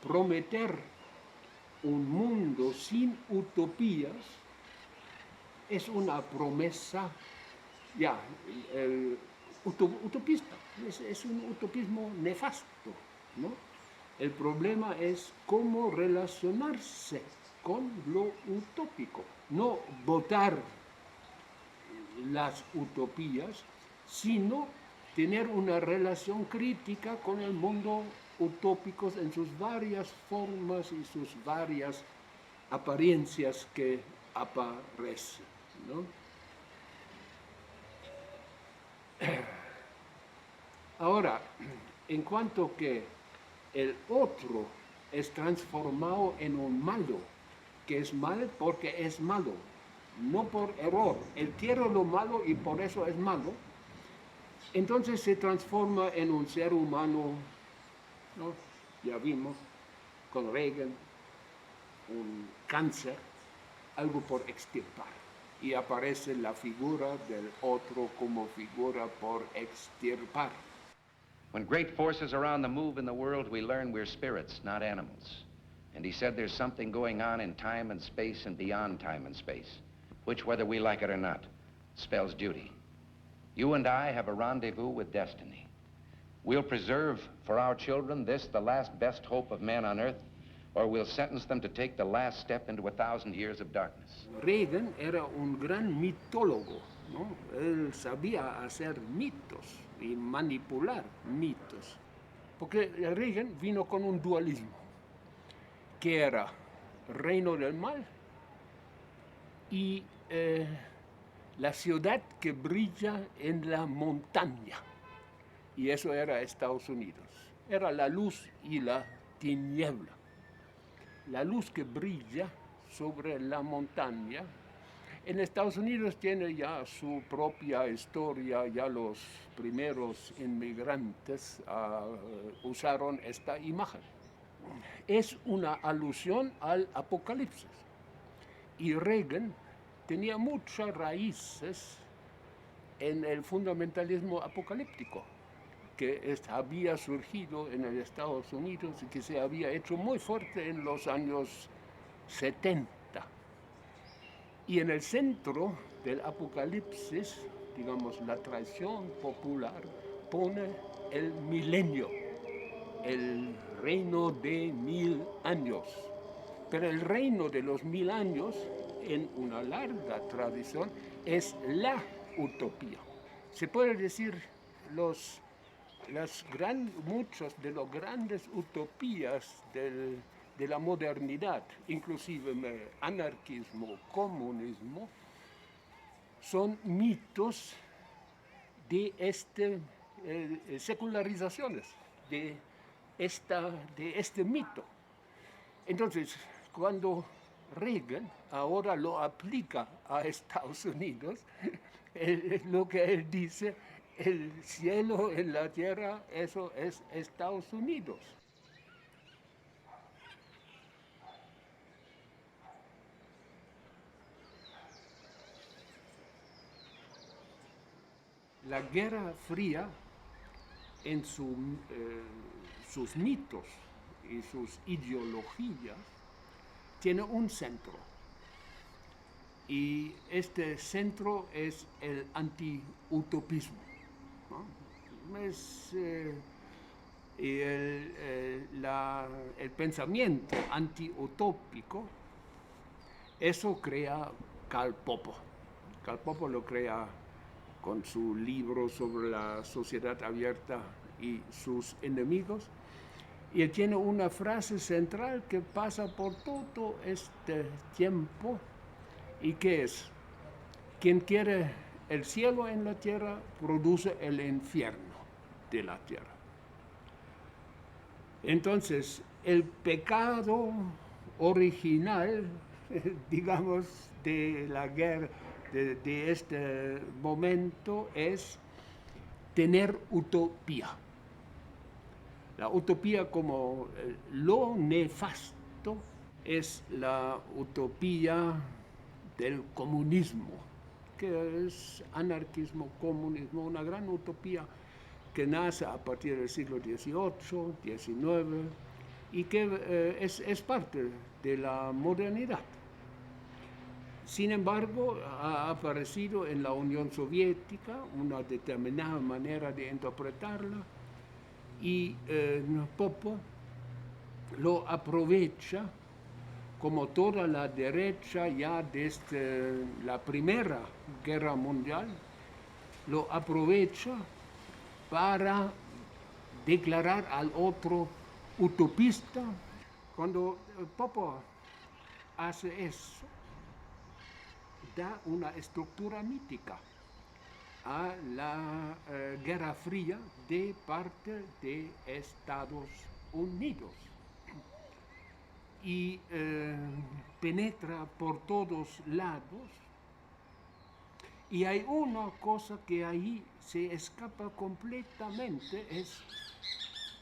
prometer un mundo sin utopías es una promesa, ya, utopista, es un utopismo nefasto, ¿no? El problema es cómo relacionarse con lo utópico, no votar las utopías, sino tener una relación crítica con el mundo utópico en sus varias formas y sus varias apariencias que aparecen, ¿no? Ahora, en cuanto que el otro es transformado en un malo, que es mal porque es malo, no por error. Él quiere lo malo y por eso es malo. Entonces se transforma en un ser humano, ¿no? Ya vimos con Reagan, un cáncer, algo por extirpar. Y aparece la figura del otro como figura por extirpar. When great forces are on the move in the world, we learn we're spirits, not animals. And he said there's something going on in time and space and beyond time and space, which, whether we like it or not, spells duty. You and I have a rendezvous with destiny. We'll preserve for our children this, the last best hope of man on earth, or we'll sentence them to take the last step into 1,000 years of darkness. Reagan era un gran mitólogo, ¿no? Él sabía hacer mitos y manipular mitos. Porque Reagan vino con un dualismo, que era reino del mal y la ciudad que brilla en la montaña. Y eso era Estados Unidos. Era la luz y la tiniebla. La luz que brilla sobre la montaña. En Estados Unidos tiene ya su propia historia, ya los primeros inmigrantes usaron esta imagen. Es una alusión al Apocalipsis. Y Reagan tenía muchas raíces en el fundamentalismo apocalíptico, que había surgido en los Estados Unidos y que se había hecho muy fuerte en los años 70. Y en el centro del Apocalipsis, digamos, la tradición popular pone el milenio, el reino de 1000 años. Pero el reino de los 1000 años, en una larga tradición, es la utopía. Se puede decir muchas de las grandes utopías de la modernidad, inclusive anarquismo, comunismo, son mitos de secularizaciones de este mito. Entonces, cuando Reagan ahora lo aplica a Estados Unidos, lo que él dice, el cielo en la tierra, eso es Estados Unidos. La Guerra Fría, en sus mitos y sus ideologías, tiene un centro. Y este centro es el anti-utopismo, ¿no? Y el pensamiento anti-utópico, eso crea Karl Popper. Karl Popper lo crea con su libro sobre la sociedad abierta y sus enemigos. Y él tiene una frase central que pasa por todo este tiempo y que es: quien quiere el cielo en la tierra produce el infierno de la tierra. Entonces, el pecado original, digamos, de la guerra, de este momento, es tener utopía. La utopía como lo nefasto es la utopía del comunismo, que es anarquismo, comunismo, una gran utopía que nace a partir del siglo XVIII, XIX, y que es parte de la modernidad. Sin embargo, ha aparecido en la Unión Soviética una determinada manera de interpretarla y Popper lo aprovecha como toda la derecha ya desde la Primera Guerra Mundial, lo aprovecha para declarar al otro utopista. Cuando Popper hace eso, da una estructura mítica a la Guerra Fría de parte de Estados Unidos y penetra por todos lados. Y hay una cosa que ahí se escapa completamente, es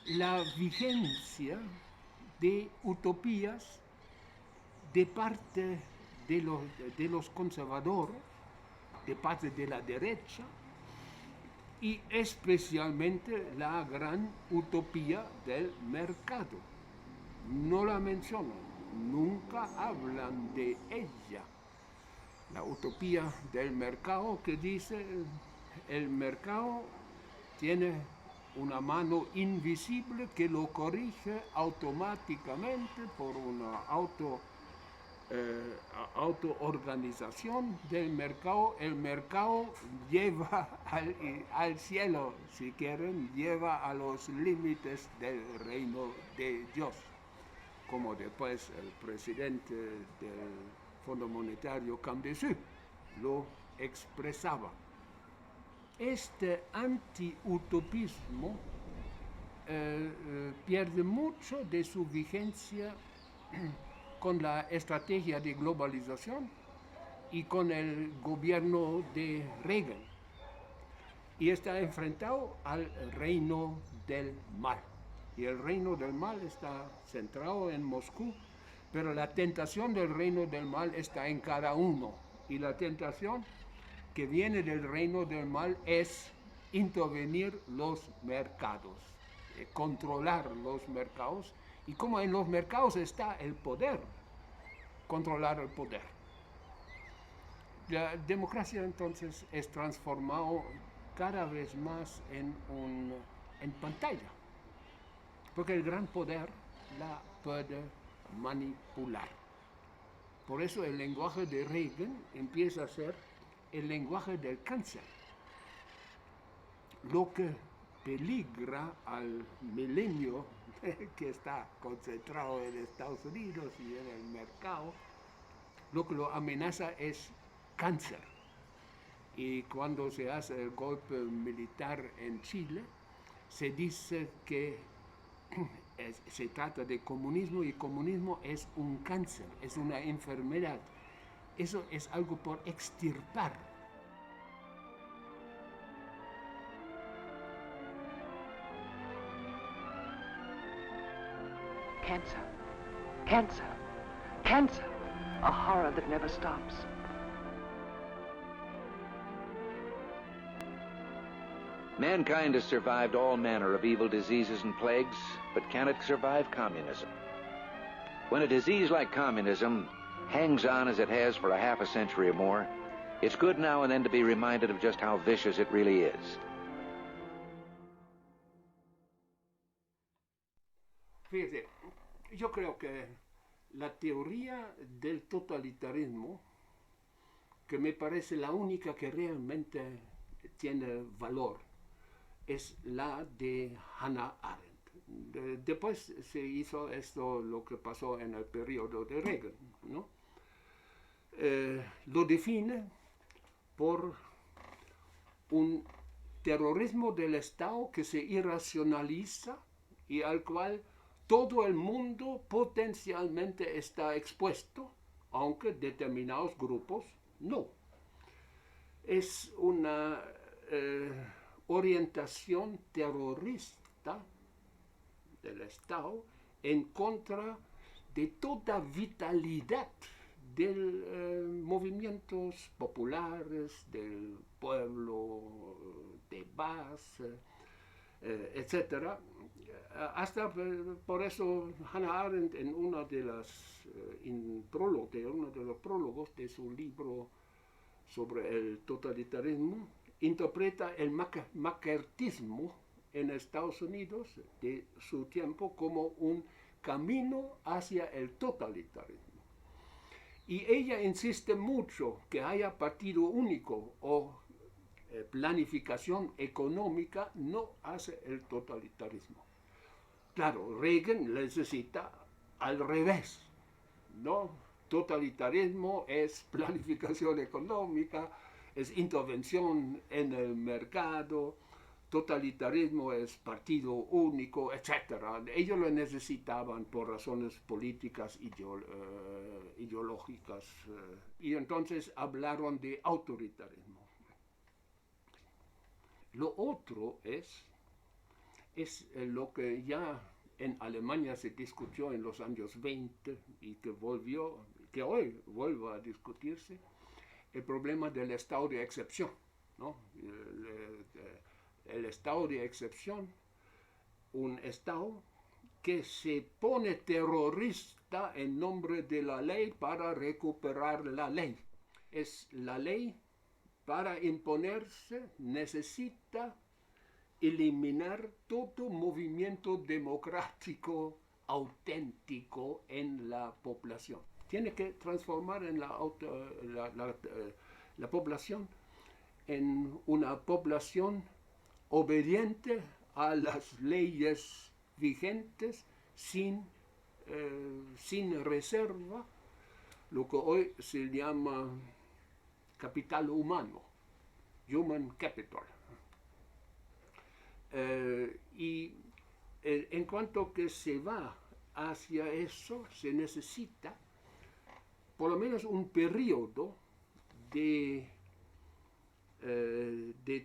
la vigencia de utopías de parte de los conservadores, de parte de la derecha, y especialmente la gran utopía del mercado. No la mencionan, nunca hablan de ella. La utopía del mercado que dice el mercado tiene una mano invisible que lo corrige automáticamente por una autoorganización del mercado. El mercado lleva al cielo, si quieren, lleva a los límites del reino de Dios, como después el presidente del Fondo Monetario Camdessus lo expresaba. Este anti-utopismo pierde mucho de su vigencia con la estrategia de globalización y con el gobierno de Reagan, y está enfrentado al reino del mal. Y el reino del mal está centrado en Moscú, pero la tentación del reino del mal está en cada uno. Y la tentación que viene del reino del mal es intervenir los mercados, controlar los mercados. Y como en los mercados está el poder, controlar el poder. La democracia entonces es transformado cada vez más en pantalla, porque el gran poder la puede manipular. Por eso el lenguaje de Reagan empieza a ser el lenguaje del cáncer. Lo que peligra al milenio que está concentrado en Estados Unidos y en el mercado, lo que lo amenaza es cáncer. Y cuando se hace el golpe militar en Chile, se dice que se trata de comunismo, y comunismo es un cáncer, es una enfermedad. Eso es algo por extirpar. Cancer. Cancer. Cancer. A horror that never stops. Mankind has survived all manner of evil diseases and plagues, but can it survive communism? When a disease like communism hangs on as it has for a half a century or more, it's good now and then to be reminded of just how vicious it really is. Fíjate, yo creo que la teoría del totalitarismo, que me parece la única que realmente tiene valor, es la de Hannah Arendt. Después se hizo esto, lo que pasó en el periodo de Reagan, ¿no? Lo define por un terrorismo del Estado que se irracionaliza y al cual todo el mundo potencialmente está expuesto, aunque determinados grupos no. Es una orientación terrorista del Estado en contra de toda vitalidad de movimientos populares, del pueblo de base. etcétera. Hasta por eso Hannah Arendt en una de las uno de los prólogos de su libro sobre el totalitarismo interpreta el macartismo en Estados Unidos de su tiempo como un camino hacia el totalitarismo. Y ella insiste mucho que haya partido único o planificación económica no hace el totalitarismo. Claro, Reagan necesita al revés, ¿no? Totalitarismo es planificación económica, es intervención en el mercado, totalitarismo es partido único, etc. Ellos lo necesitaban por razones políticas, ideológicas, y entonces hablaron de autoritarismo. Lo otro es lo que ya en Alemania se discutió en los años 20 y que hoy vuelve a discutirse, el problema del estado de excepción, ¿no? El estado de excepción, un estado que se pone terrorista en nombre de la ley para recuperar la ley. Es la ley para imponerse, necesita eliminar todo movimiento democrático auténtico en la población. Tiene que transformar en la población en una población obediente a las leyes vigentes sin reserva, lo que hoy se llama capital humano, human capital. Y en cuanto que se va hacia eso, se necesita por lo menos un periodo de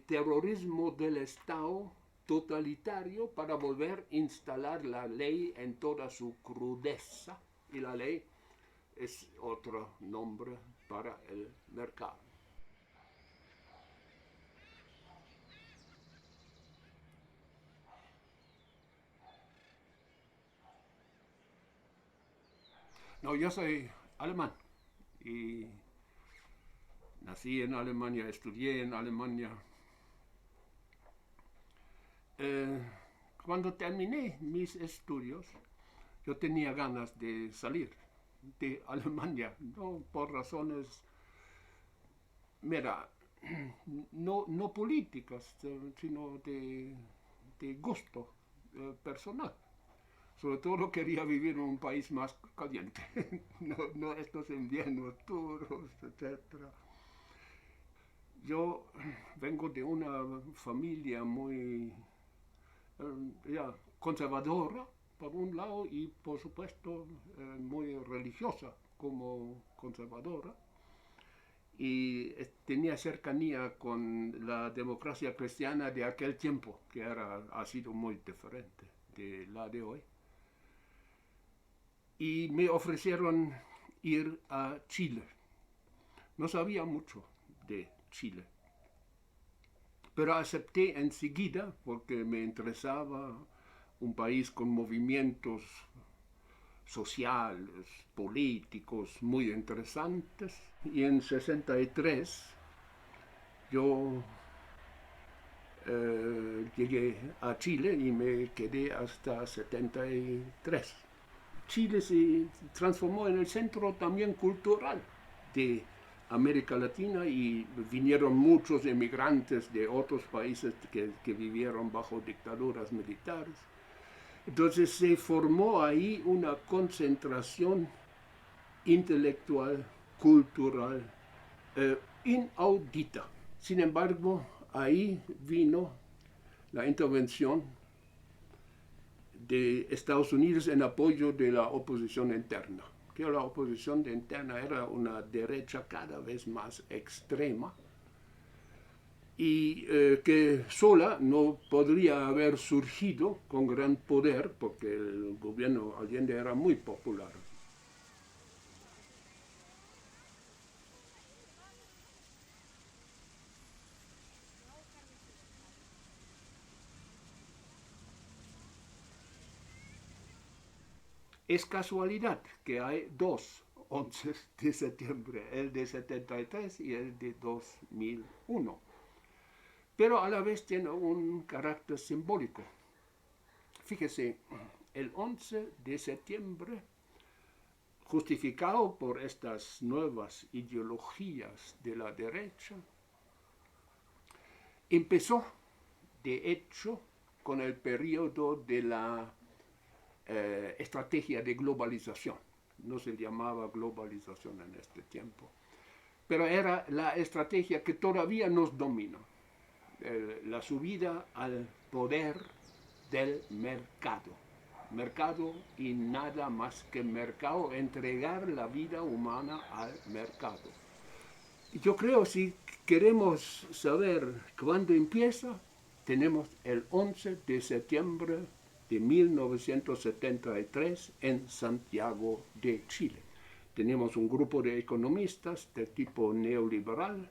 terrorismo del Estado totalitario para volver a instalar la ley en toda su crudeza. Y la ley es otro nombre para el mercado. No, yo soy alemán y nací en Alemania, estudié en Alemania. Cuando terminé mis estudios, yo tenía ganas de salir de Alemania, no por razones, mira, no políticas, sino de gusto personal. Sobre todo quería vivir en un país más caliente, no estos inviernos duros, etc. Yo vengo de una familia muy conservadora, por un lado, y por supuesto muy religiosa como conservadora. Y tenía cercanía con la democracia cristiana de aquel tiempo, que ha sido muy diferente de la de hoy. Y me ofrecieron ir a Chile. No sabía mucho de Chile, pero acepté enseguida porque me interesaba un país con movimientos sociales, políticos muy interesantes. Y en 63 yo llegué a Chile y me quedé hasta 73. Chile se transformó en el centro también cultural de América Latina y vinieron muchos emigrantes de otros países que vivieron bajo dictaduras militares. Entonces se formó ahí una concentración intelectual, cultural, inaudita. Sin embargo, ahí vino la intervención de Estados Unidos en apoyo de la oposición interna, que la oposición interna era una derecha cada vez más extrema y que sola no podría haber surgido con gran poder porque el gobierno Allende era muy popular. Es casualidad que hay dos 11 de septiembre, el de 73 y el de 2001, pero a la vez tiene un carácter simbólico. Fíjese, el 11 de septiembre, justificado por estas nuevas ideologías de la derecha, empezó, de hecho, con el periodo de la estrategia de globalización. No se llamaba globalización en este tiempo, pero era la estrategia que todavía nos domina, la subida al poder del mercado y nada más que mercado, entregar la vida humana al mercado. Yo creo, si queremos saber cuándo empieza, tenemos el 11 de septiembre de 1973 en Santiago de Chile. Tenemos un grupo de economistas de tipo neoliberal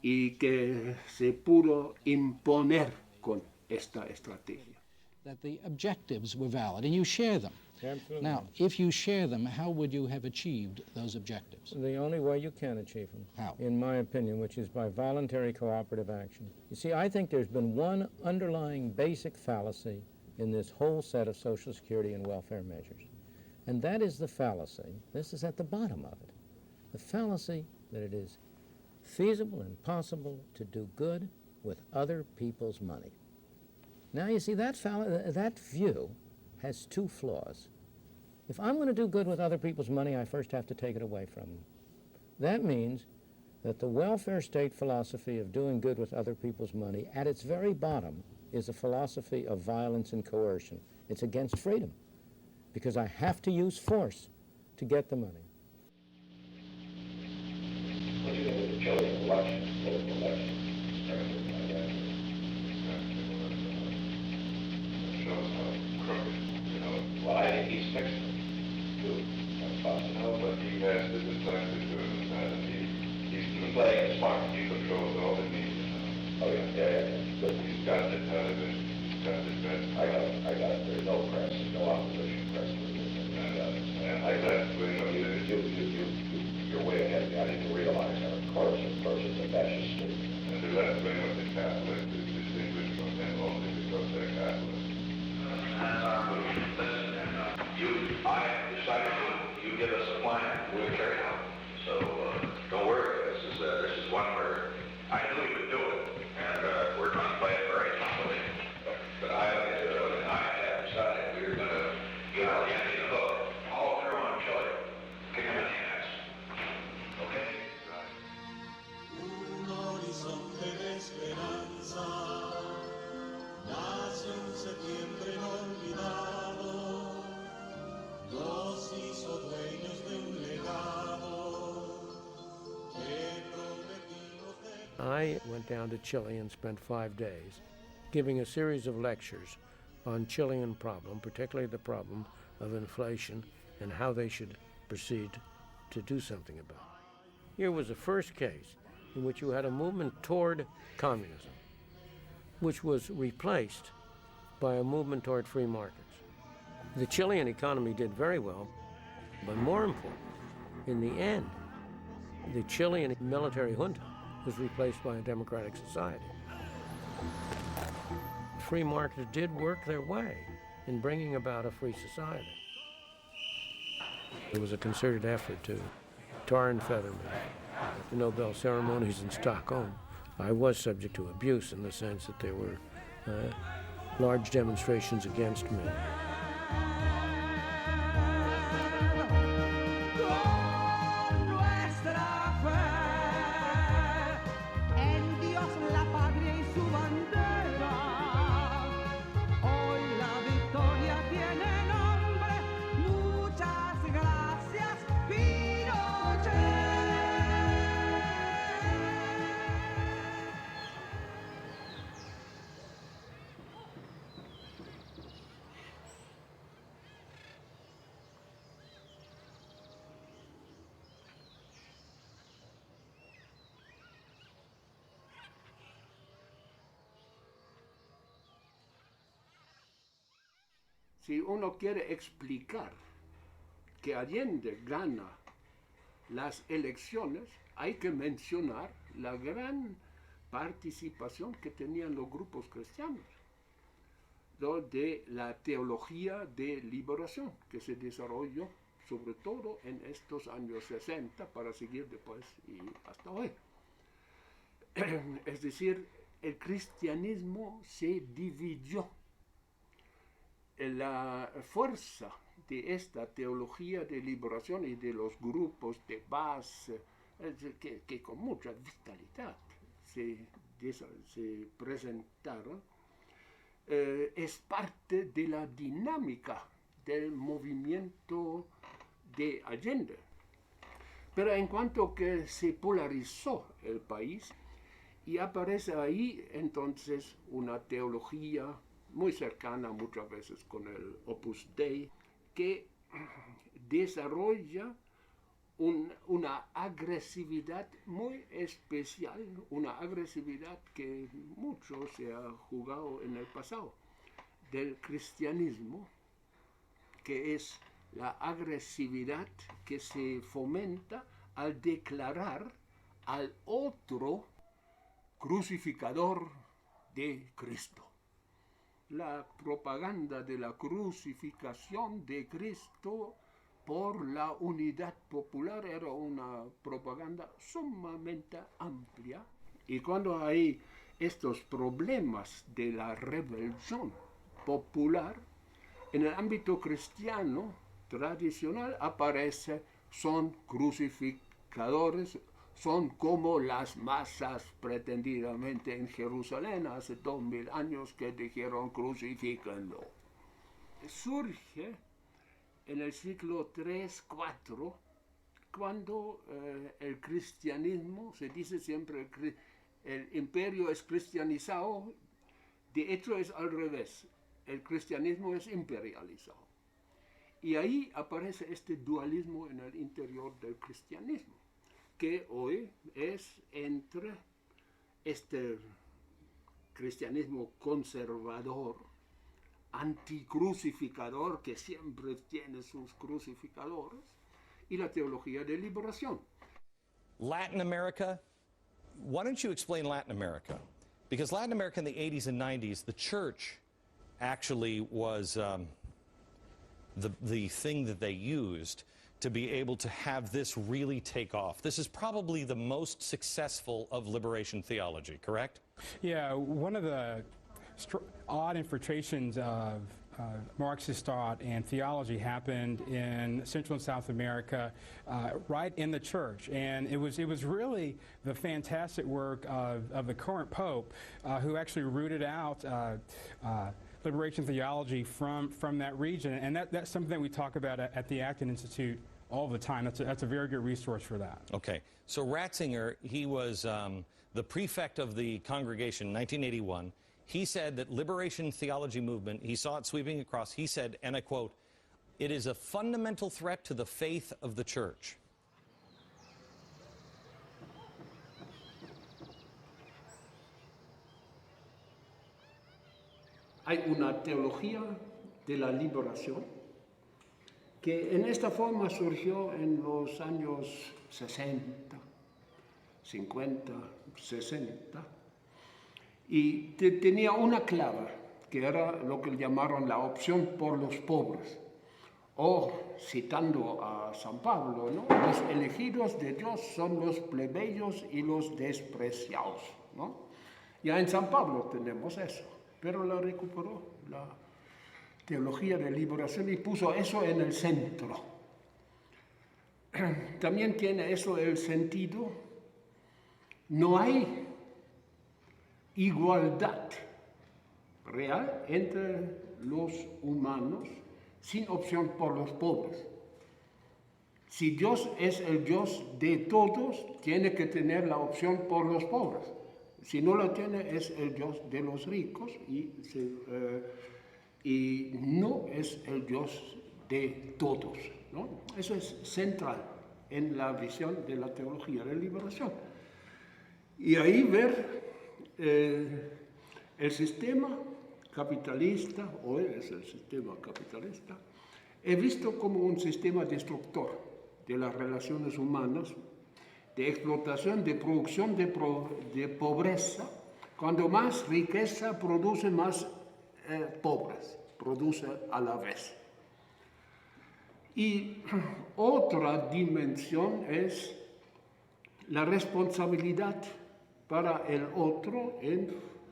y que se pudo imponer con esta estrategia. That the objectives were valid, and you share them. Absolutely. Now, if you share them, how would you have achieved those objectives? The only way you can achieve them, How? in my opinion, which is by voluntary cooperative action. You see, I think there's been one underlying basic fallacy in this whole set of Social Security and welfare measures, and that is the fallacy, this is at the bottom of it, the fallacy that it is feasible and possible to do good with other people's money. Now, you see, that view has two flaws. If I'm going to do good with other people's money, I first have to take it away from them. That means that the welfare state philosophy of doing good with other people's money, at its very bottom, is a philosophy of violence and coercion. It's against freedom, because I have to use force to get the money. What do you think of the Chilean election, political election? Well, I think he's fixed it, too. But he has to decide to do it, and He's playing it smart. he controls all the media. Oh, yeah. Good. He's got the television, he's got the press. I got it. There's no press, no opposition press. And that's when You're way ahead of me. I didn't realize that. Of course, it's a fascist state. and the left wing of the Catholics is distinguished from them only because they're Catholics. I have decided you give us a plan, we'll carry it out. So don't worry, this is one where I knew you would do it, and we're going to play it very properly. But I have decided we're going to give our Yankee the hook all through on Chile, kick him in the ass. Okay? Un horizonte de esperanza nace un septiembre inolvidado, nos hizo dueños de un legado que prometimos de... I went down to Chile and spent 5 days giving a series of lectures on Chilean problem, particularly the problem of inflation and how they should proceed to do something about it. Here was the first case in which you had a movement toward communism, which was replaced by a movement toward free markets. The Chilean economy did very well, but more important, in the end, the Chilean military junta was replaced by a democratic society. Free markets did work their way in bringing about a free society. There was a concerted effort to tar and feather me at the Nobel ceremonies in Stockholm. I was subject to abuse in the sense that there were large demonstrations against me. Si uno quiere explicar que Allende gana las elecciones, hay que mencionar la gran participación que tenían los grupos cristianos, ¿no? De la teología de liberación que se desarrolló sobre todo en estos años 60 para seguir después y hasta hoy. Es decir, el cristianismo se dividió. La fuerza de esta teología de liberación y de los grupos de base, que con mucha vitalidad se presentaron, es parte de la dinámica del movimiento de Allende. Pero en cuanto que se polarizó el país, y aparece ahí entonces una teología muy cercana muchas veces con el Opus Dei, que desarrolla una agresividad muy especial, una agresividad que mucho se ha jugado en el pasado, del cristianismo, que es la agresividad que se fomenta al declarar al otro crucificador de Cristo. La propaganda de la crucificación de Cristo por la unidad popular era una propaganda sumamente amplia. Y cuando hay estos problemas de la rebelión popular, en el ámbito cristiano tradicional aparece, son crucificadores, son como las masas pretendidamente en Jerusalén hace 2000 años que dijeron crucifíquenlo. Surge en el siglo III, IV, cuando el cristianismo, se dice siempre el imperio es cristianizado, de hecho es al revés, el cristianismo es imperializado. Y ahí aparece este dualismo en el interior del cristianismo, que hoy es entre este cristianismo conservador, anticrucificador, que siempre tiene sus crucificadores, y la teología de liberación. Latin America, why don't you explain Latin America? Because Latin America in the 80s and 90s, the church actually was the thing that they used to be able to have this really take off. This is probably the most successful of liberation theology, correct? Yeah, one of the odd infiltrations of Marxist thought and theology happened in Central and South America, right in the church, and it was really the fantastic work of the current Pope, who actually rooted out liberation theology from that region, and that's something that we talk about at the Acton Institute all the time. That's a very good resource for that. Okay, so Ratzinger, he was the prefect of the congregation in 1981. He said that liberation theology movement, he saw it sweeping across, he said, and I quote, "It is a fundamental threat to the faith of the church." Hay una teología de la liberación que en esta forma surgió en los años 60, 50, 60, y tenía una clave, que era lo que llamaron la opción por los pobres, o citando a San Pablo, ¿no? Los elegidos de Dios son los plebeyos y los despreciados, ¿no? Ya en San Pablo tenemos eso, pero la recuperó la teología de liberación y puso eso en el centro. También tiene eso el sentido, no hay igualdad real entre los humanos sin opción por los pobres. Si Dios es el Dios de todos, tiene que tener la opción por los pobres. Si no lo tiene, es el Dios de los ricos y no es el Dios de todos, ¿no? Eso es central en la visión de la teología de liberación. Y ahí ver el sistema capitalista, hoy es el sistema capitalista, he visto como un sistema destructor de las relaciones humanas, de explotación, de producción, de pobreza. Cuando más riqueza produce, más pobres produce a la vez. Y otra dimensión es la responsabilidad para el otro,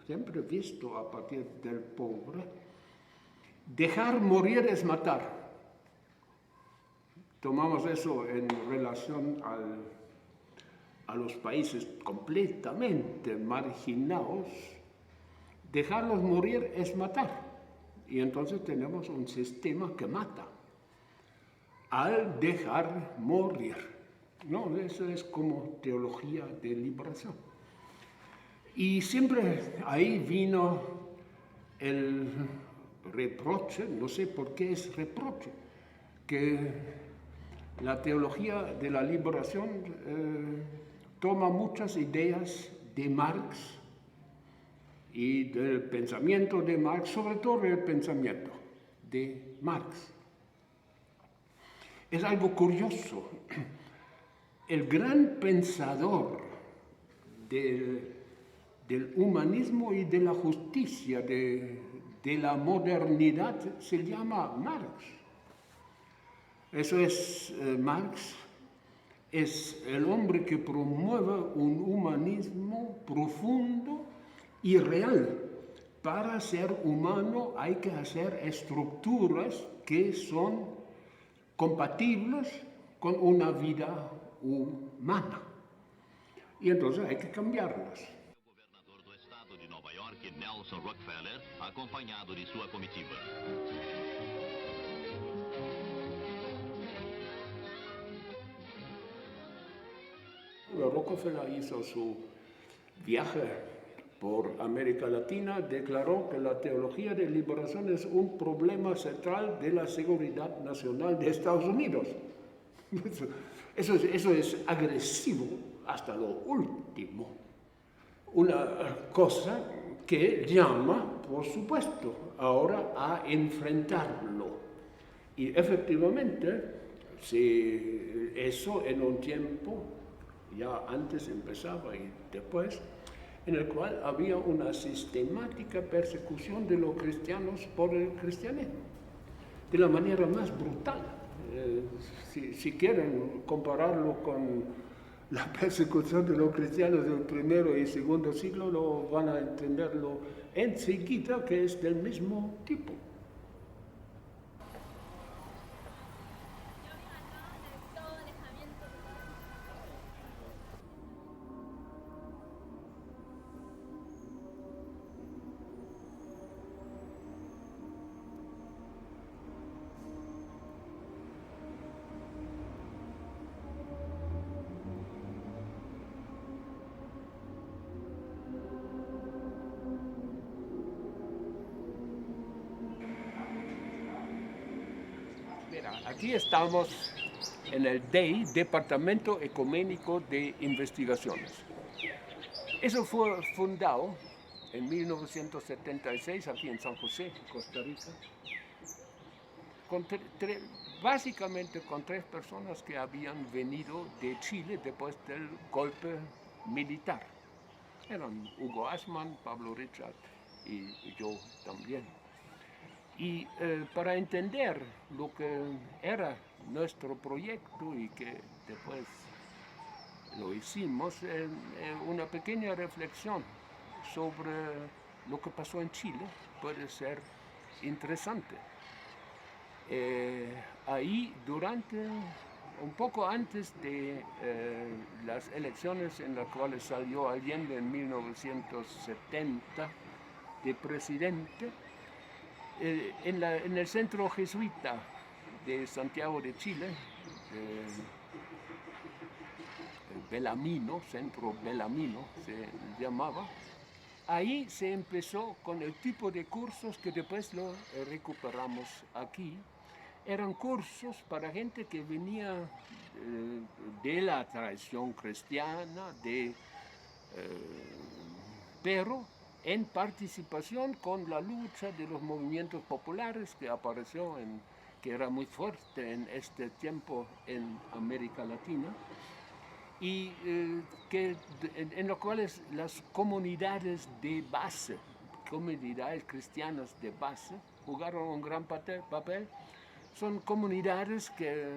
siempre visto a partir del pobre. Dejar morir es matar. Tomamos eso en relación a los países completamente marginados. Dejarlos morir es matar. Y entonces tenemos un sistema que mata al dejar morir. No, eso es como teología de liberación. Y siempre ahí vino el reproche, no sé por qué es reproche, que la teología de la liberación toma muchas ideas de Marx y del pensamiento de Marx, sobre todo el pensamiento de Marx. Es algo curioso. El gran pensador del humanismo y de la justicia, de la modernidad, se llama Marx. Eso es Marx, es el hombre que promueve un humanismo profundo y real. Para ser humano hay que hacer estructuras que son compatibles con una vida humana. Y entonces hay que cambiarlas. O governador do estado de Nova York, Nelson Rockefeller, acompañado de sua comitiva. Rockefeller hizo su viaje por América Latina, declaró que la teología de liberación es un problema central de la seguridad nacional de Estados Unidos. Eso es agresivo hasta lo último. Una cosa que llama, por supuesto, ahora a enfrentarlo. Y efectivamente, si eso en un tiempo, ya antes empezaba y después, en el cual había una sistemática persecución de los cristianos por el cristianismo, de la manera más brutal. Si quieren compararlo con la persecución de los cristianos del primero y segundo siglo, lo van a entenderlo enseguida que es del mismo tipo. Aquí estamos en el DEI, Departamento Ecuménico de Investigaciones. Eso fue fundado en 1976 aquí en San José, Costa Rica, básicamente con 3 personas que habían venido de Chile después del golpe militar. Eran Hugo Ashman, Pablo Richard y yo también. Y para entender lo que era nuestro proyecto y que después lo hicimos, una pequeña reflexión sobre lo que pasó en Chile puede ser interesante. Ahí, un poco antes de las elecciones en las cuales salió Allende en 1970 de presidente, en el centro jesuita de Santiago de Chile, Belamino, Centro Belamino se llamaba, ahí se empezó con el tipo de cursos que después lo recuperamos aquí. Eran cursos para gente que venía de la tradición cristiana, pero en participación con la lucha de los movimientos populares que que era muy fuerte en este tiempo en América Latina, y en los cuales las comunidades de base, comunidades cristianas de base, jugaron un gran papel. Son comunidades que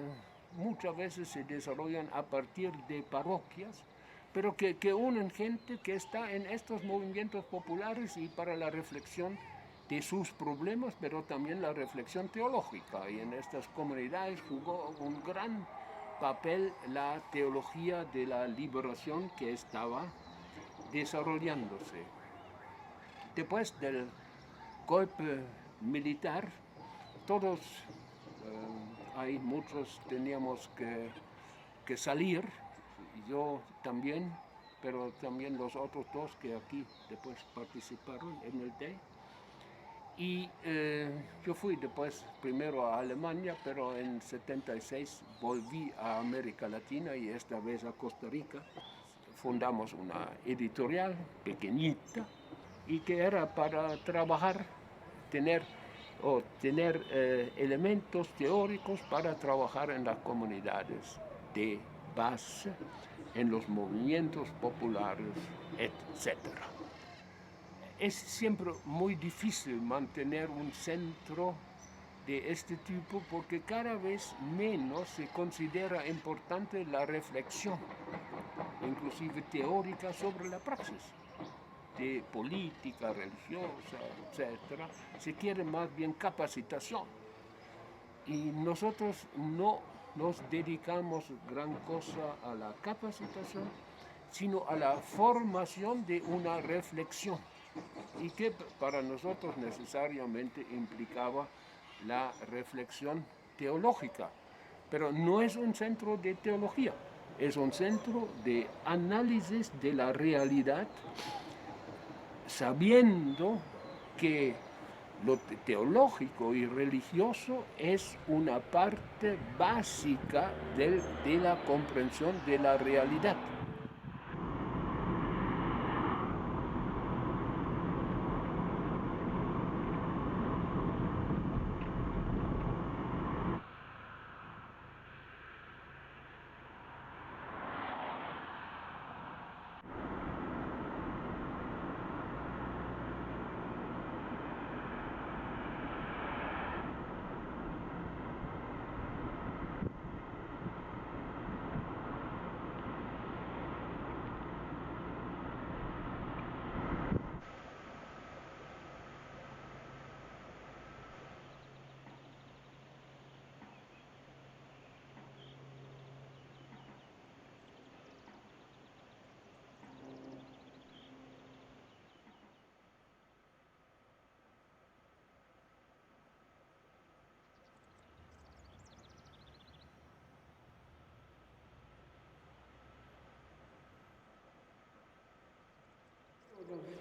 muchas veces se desarrollan a partir de parroquias, pero que unen gente que está en estos movimientos populares y para la reflexión de sus problemas, pero también la reflexión teológica. Y en estas comunidades jugó un gran papel la teología de la liberación que estaba desarrollándose. Después del golpe militar, todos, hay muchos teníamos que salir, yo también, pero también los otros dos que aquí después participaron en el DEI. Y yo fui después primero a Alemania, pero en 76 volví a América Latina y esta vez a Costa Rica. Fundamos una editorial pequeñita y que era para trabajar, tener elementos teóricos para trabajar en las comunidades de base, en los movimientos populares, etc. Es siempre muy difícil mantener un centro de este tipo porque cada vez menos se considera importante la reflexión, inclusive teórica, sobre la praxis de política, religiosa, etc. Se quiere más bien capacitación. Y nosotros no nos dedicamos gran cosa a la capacitación, sino a la formación de una reflexión, y que para nosotros necesariamente implicaba la reflexión teológica. Pero no es un centro de teología, es un centro de análisis de la realidad, sabiendo que lo teológico y religioso es una parte básica de la comprensión de la realidad.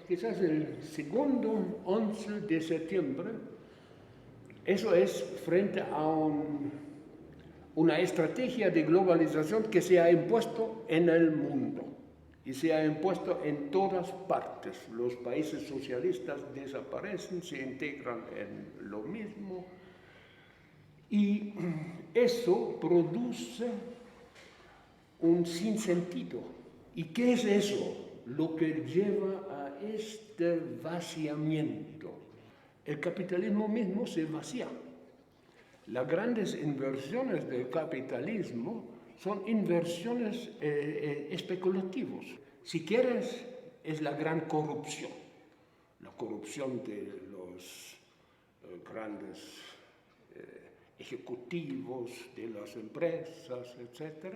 Quizás el segundo 11 de septiembre, eso es frente a una estrategia de globalización que se ha impuesto en el mundo y se ha impuesto en todas partes. Los países socialistas desaparecen, se integran en lo mismo, y eso produce un sinsentido. ¿Y qué es eso? Lo que lleva a este vaciamiento. El capitalismo mismo se vacía. Las grandes inversiones del capitalismo son inversiones especulativas. Si quieres, es la gran corrupción. La corrupción de los grandes ejecutivos de las empresas, etc.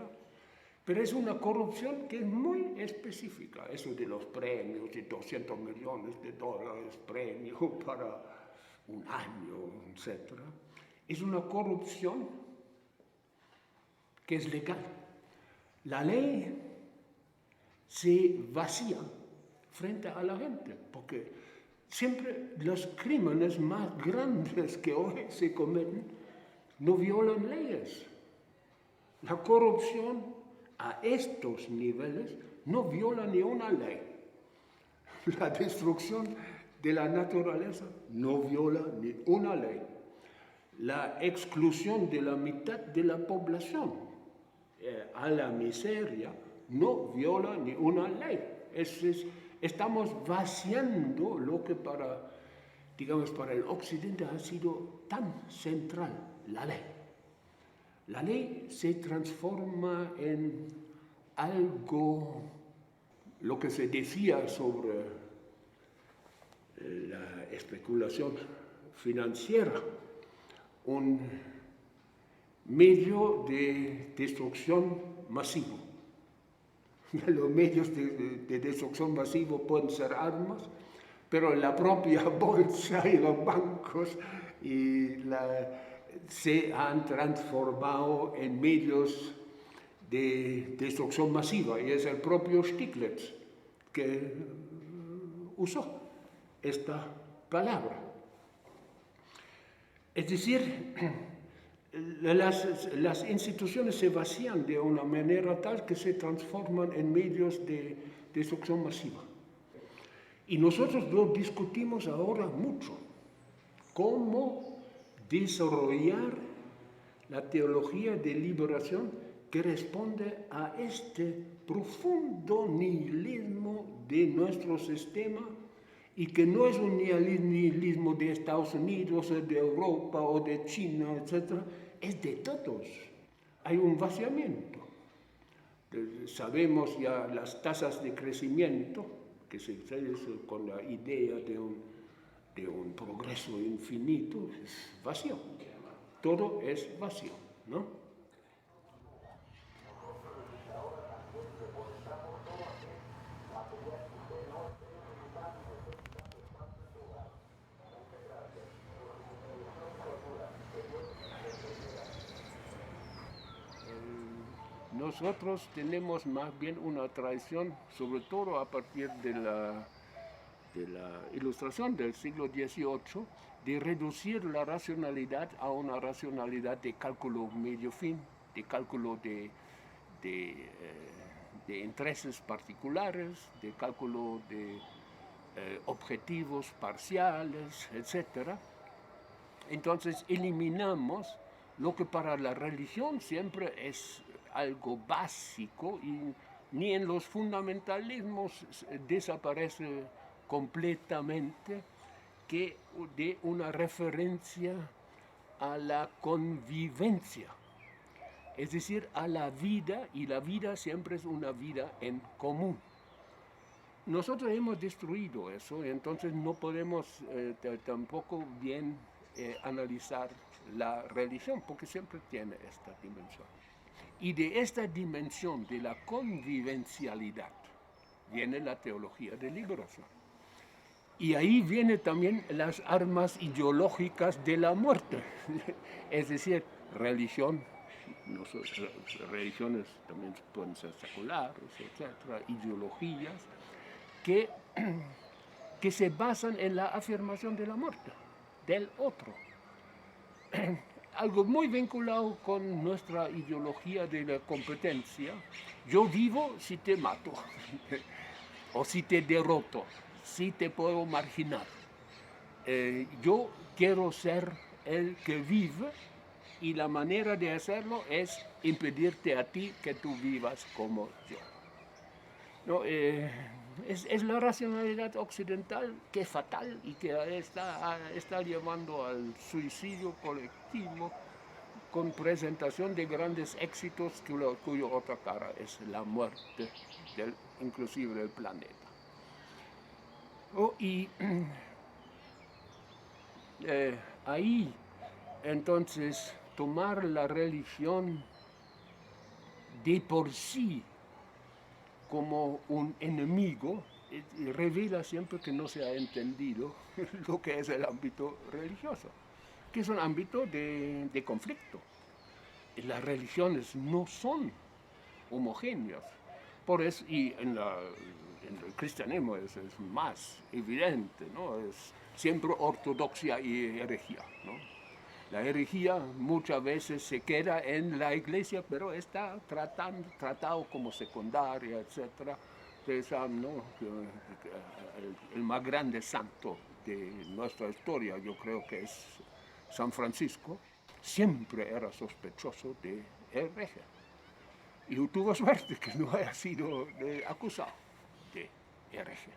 Pero es una corrupción que es muy específica. Eso de los premios, de $200 millones, premio para un año, etc. Es una corrupción que es legal. La ley se vacía frente a la gente, porque siempre los crímenes más grandes que hoy se cometen no violan leyes. La corrupción a estos niveles no viola ni una ley. La destrucción de la naturaleza no viola ni una ley. la exclusión de la mitad de la población a la miseria no viola ni una ley. Estamos vaciando lo que para el Occidente ha sido tan central, la ley. La ley se transforma en algo, lo que se decía sobre la especulación financiera, un medio de destrucción masivo. Los medios de destrucción masivo pueden ser armas, pero la propia bolsa y los bancos se han transformado en medios de destrucción masiva, y es el propio Stiglitz que usó esta palabra. Es decir, las instituciones se vacían de una manera tal que se transforman en medios de destrucción masiva. Y nosotros lo discutimos ahora mucho, cómo desarrollar la teología de liberación que responde a este profundo nihilismo de nuestro sistema, y que no es un nihilismo de Estados Unidos, o de Europa, o de China, etc., es de todos. Hay un vaciamiento. Sabemos ya las tasas de crecimiento, que se expresan con la idea de un progreso infinito, es vacío. Todo es vacío, ¿no? Nosotros tenemos más bien una tradición, sobre todo a partir de la Ilustración del siglo XVIII, de reducir la racionalidad a una racionalidad de cálculo medio-fin, de cálculo de intereses particulares, de cálculo de objetivos parciales, etc. Entonces eliminamos lo que para la religión siempre es algo básico, y ni en los fundamentalismos desaparece completamente, que de una referencia a la convivencia, es decir, a la vida, y la vida siempre es una vida en común. Nosotros hemos destruido eso, entonces no podemos tampoco bien analizar la religión, porque siempre tiene esta dimensión. Y de esta dimensión de la convivencialidad viene la teología de liberación. Y ahí vienen también las armas ideológicas de la muerte, es decir, religión. Religiones también pueden ser seculares, etcétera, ideologías que se basan en la afirmación de la muerte, del otro. Algo muy vinculado con nuestra ideología de la competencia. Yo vivo si te mato, o si te derroto, si te puedo marginar. Yo quiero ser el que vive, y la manera de hacerlo es impedirte a ti que tú vivas como yo. No, es la racionalidad occidental que es fatal y que está llevando al suicidio colectivo, con presentación de grandes éxitos cuya otra cara es la muerte, inclusive del planeta. Y ahí, entonces, tomar la religión de por sí como un enemigo revela siempre que no se ha entendido lo que es el ámbito religioso, que es un ámbito de conflicto. Las religiones no son homogéneas. Por eso, y en el cristianismo es más evidente, ¿no? Es siempre ortodoxia y herejía, ¿no? La herejía muchas veces se queda en la iglesia, pero está tratado como secundaria, etc. ¿no? El más grande santo de nuestra historia, yo creo que es San Francisco, siempre era sospechoso de hereje. Y tuvo suerte que no haya sido acusado de hereje.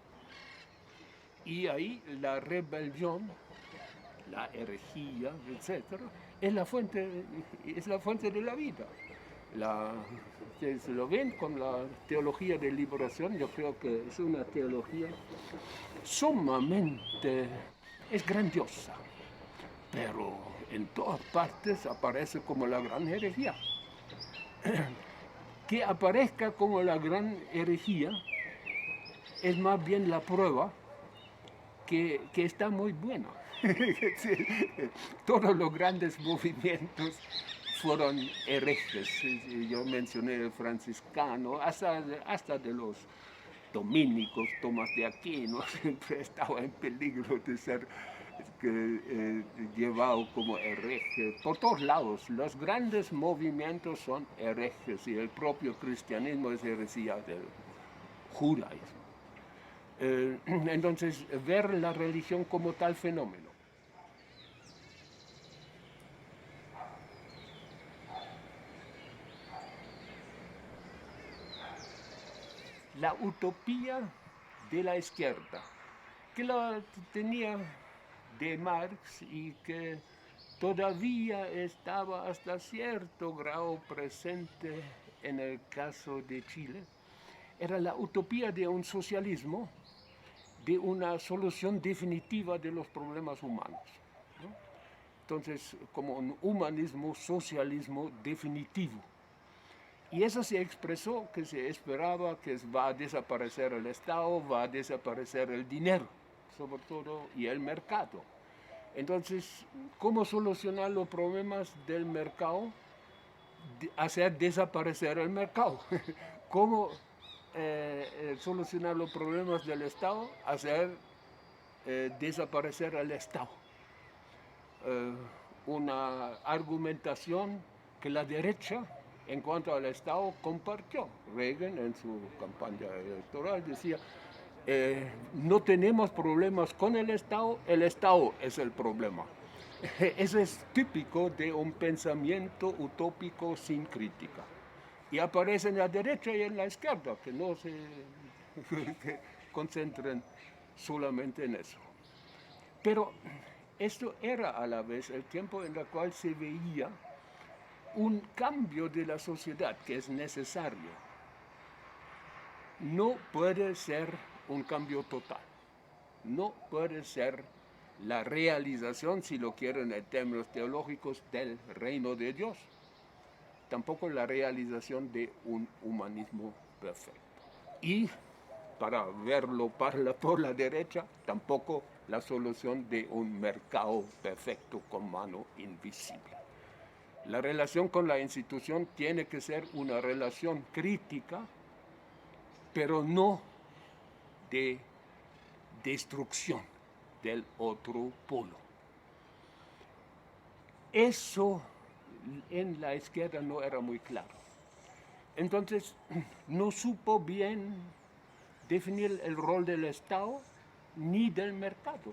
Y ahí la rebelión, la herejía, etc., es la fuente de la vida. Ustedes lo ven con la teología de liberación, yo creo que es una teología sumamente, es grandiosa, pero en todas partes aparece como la gran herejía. Que aparezca como la gran herejía es más bien la prueba que está muy buena. Todos los grandes movimientos fueron herejes. Yo mencioné el franciscano, hasta de los dominicos, Tomás de Aquino, siempre estaba en peligro de ser llevado como hereje. Por todos lados, los grandes movimientos son herejes y el propio cristianismo es herejía del judaísmo. Entonces, ver la religión como tal fenómeno. La utopía de la izquierda, que la tenía de Marx y que todavía estaba hasta cierto grado presente en el caso de Chile, era la utopía de un socialismo, de una solución definitiva de los problemas humanos, ¿no? Entonces, como un humanismo, socialismo definitivo. Y eso se expresó que se esperaba que va a desaparecer el Estado, va a desaparecer el dinero, sobre todo, y el mercado. Entonces, ¿cómo solucionar los problemas del mercado? Hacer desaparecer el mercado. ¿Cómo solucionar los problemas del Estado? Hacer desaparecer el Estado. Una argumentación que la derecha, en cuanto al Estado, compartió. Reagan en su campaña electoral decía, no tenemos problemas con el Estado es el problema. Eso es típico de un pensamiento utópico sin crítica. Y aparece en la derecha y en la izquierda, que no se que concentren solamente en eso. Pero esto era a la vez el tiempo en el cual se veía un cambio de la sociedad que es necesario. No puede ser un cambio total. No puede ser la realización, si lo quieren en términos teológicos, del reino de Dios. Tampoco la realización de un humanismo perfecto. Y, para verlo por la derecha, tampoco la solución de un mercado perfecto con mano invisible. La relación con la institución tiene que ser una relación crítica, pero no de destrucción del otro polo. Eso en la izquierda no era muy claro. Entonces, no supo bien definir el rol del Estado ni del mercado.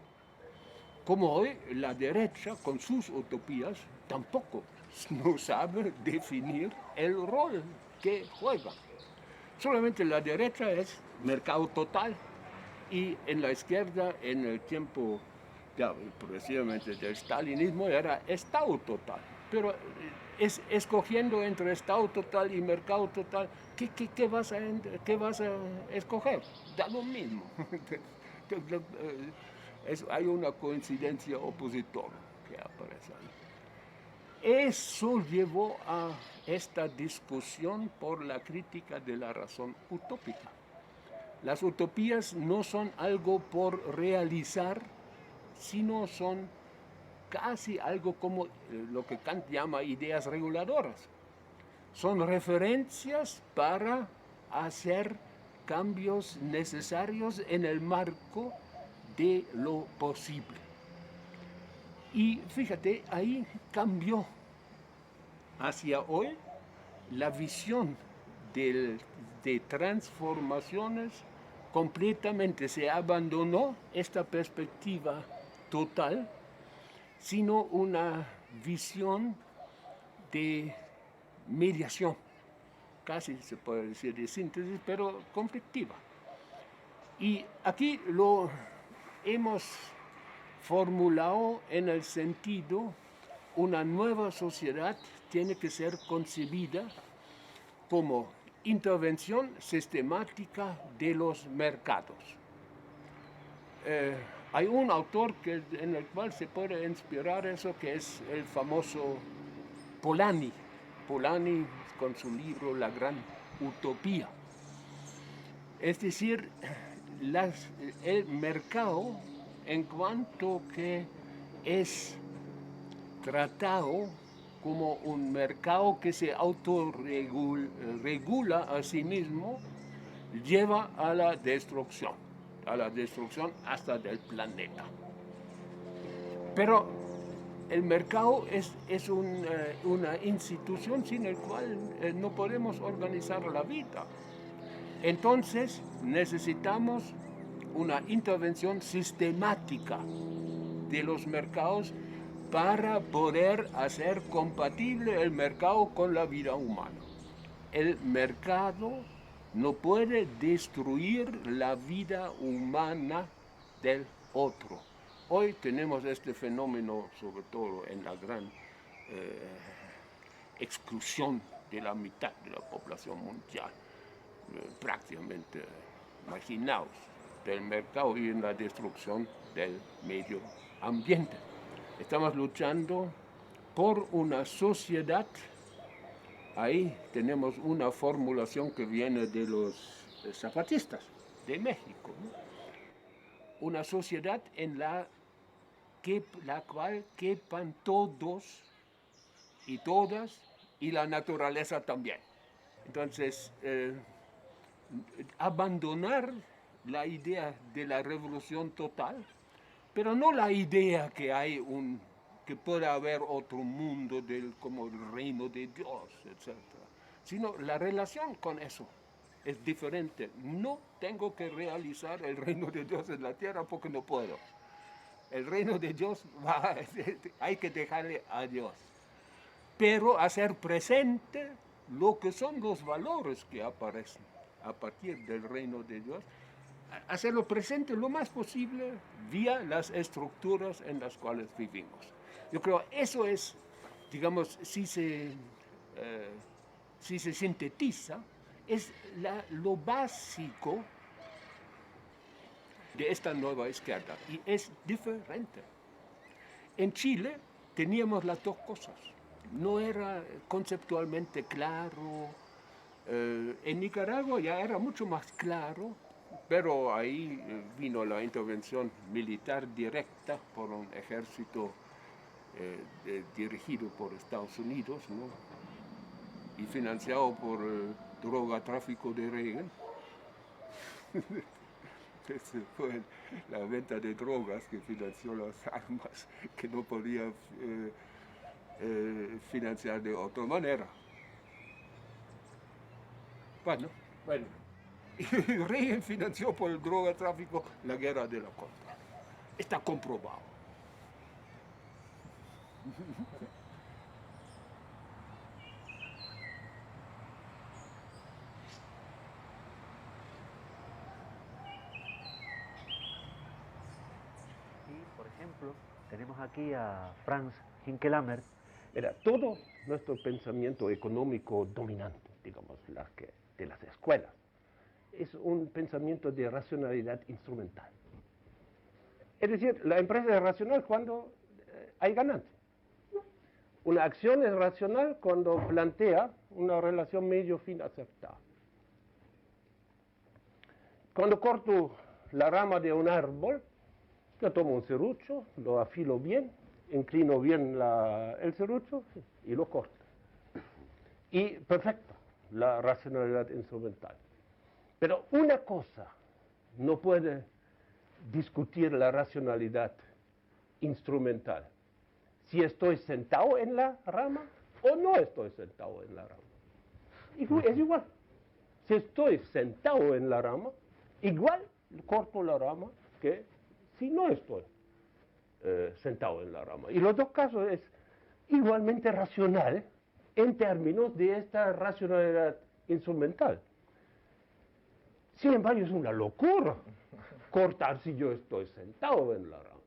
Como hoy, la derecha, con sus utopías, tampoco no sabe definir el rol que juega. Solamente la derecha es mercado total y en la izquierda, en el tiempo ya precisamente del stalinismo, era Estado total. Pero escogiendo entre Estado total y mercado total, ¿qué vas a escoger? Da lo mismo. Hay una coincidencia opositora que aparece ahí. Eso llevó a esta discusión por la crítica de la razón utópica. Las utopías no son algo por realizar, sino son casi algo como lo que Kant llama ideas reguladoras. Son referencias para hacer cambios necesarios en el marco de lo posible. Y fíjate, ahí cambió hacia hoy la visión de transformaciones completamente. Se abandonó esta perspectiva total, sino una visión de mediación, casi se puede decir de síntesis, pero conflictiva. Y aquí lo hemos formulado en el sentido, una nueva sociedad tiene que ser concebida como intervención sistemática de los mercados. Hay un autor en el cual se puede inspirar eso, que es el famoso Polanyi. Polanyi con su libro La Gran Utopía. Es decir, el mercado, en cuanto que es tratado como un mercado que se autorregula a sí mismo, lleva a la destrucción hasta del planeta. Pero el mercado es una institución sin la cual no podemos organizar la vida. Entonces necesitamos una intervención sistemática de los mercados para poder hacer compatible el mercado con la vida humana. El mercado no puede destruir la vida humana del otro. Hoy tenemos este fenómeno, sobre todo en la gran exclusión de la mitad de la población mundial, prácticamente marginados del mercado y en la destrucción del medio ambiente. Estamos luchando por una sociedad. Ahí tenemos una formulación que viene de los zapatistas de México, ¿no? Una sociedad en la cual quepan todos y todas, y la naturaleza también. Entonces, abandonar la idea de la revolución total, pero no la idea que pueda haber otro mundo como el reino de Dios, etc. Sino la relación con eso es diferente. No tengo que realizar el reino de Dios en la tierra porque no puedo. El reino de Dios hay que dejarle a Dios. Pero hacer presente lo que son los valores que aparecen a partir del reino de Dios, hacerlo presente lo más posible vía las estructuras en las cuales vivimos. Yo creo eso es, digamos, si se sintetiza, es lo básico de esta nueva izquierda, y es diferente. En Chile teníamos las dos cosas, no era conceptualmente claro. En Nicaragua ya era mucho más claro, pero ahí vino la intervención militar directa por un ejército dirigido por Estados Unidos, ¿no? Y financiado por el drogatráfico de Reagan. Fue la venta de drogas que financió las armas que no podía financiar de otra manera. Bueno. Y Reagan financió por el drogatráfico la guerra de la contra. Está comprobado. Y, por ejemplo, tenemos aquí a Franz Hinkelamer. Mira, todo nuestro pensamiento económico dominante, digamos, de las escuelas, es un pensamiento de racionalidad instrumental. Es decir, la empresa es racional cuando hay ganancia. Una acción es racional cuando plantea una relación medio-fin aceptada. Cuando corto la rama de un árbol, yo tomo un serrucho, lo afilo bien, inclino bien el serrucho y lo corto. Y perfecto, la racionalidad instrumental. Pero una cosa no puede discutir la racionalidad instrumental. Si estoy sentado en la rama o no estoy sentado en la rama. Es igual. Si estoy sentado en la rama, igual corto la rama que si no estoy sentado en la rama. Y los dos casos es igualmente racional en términos de esta racionalidad instrumental. Sin embargo, es una locura cortar si yo estoy sentado en la rama.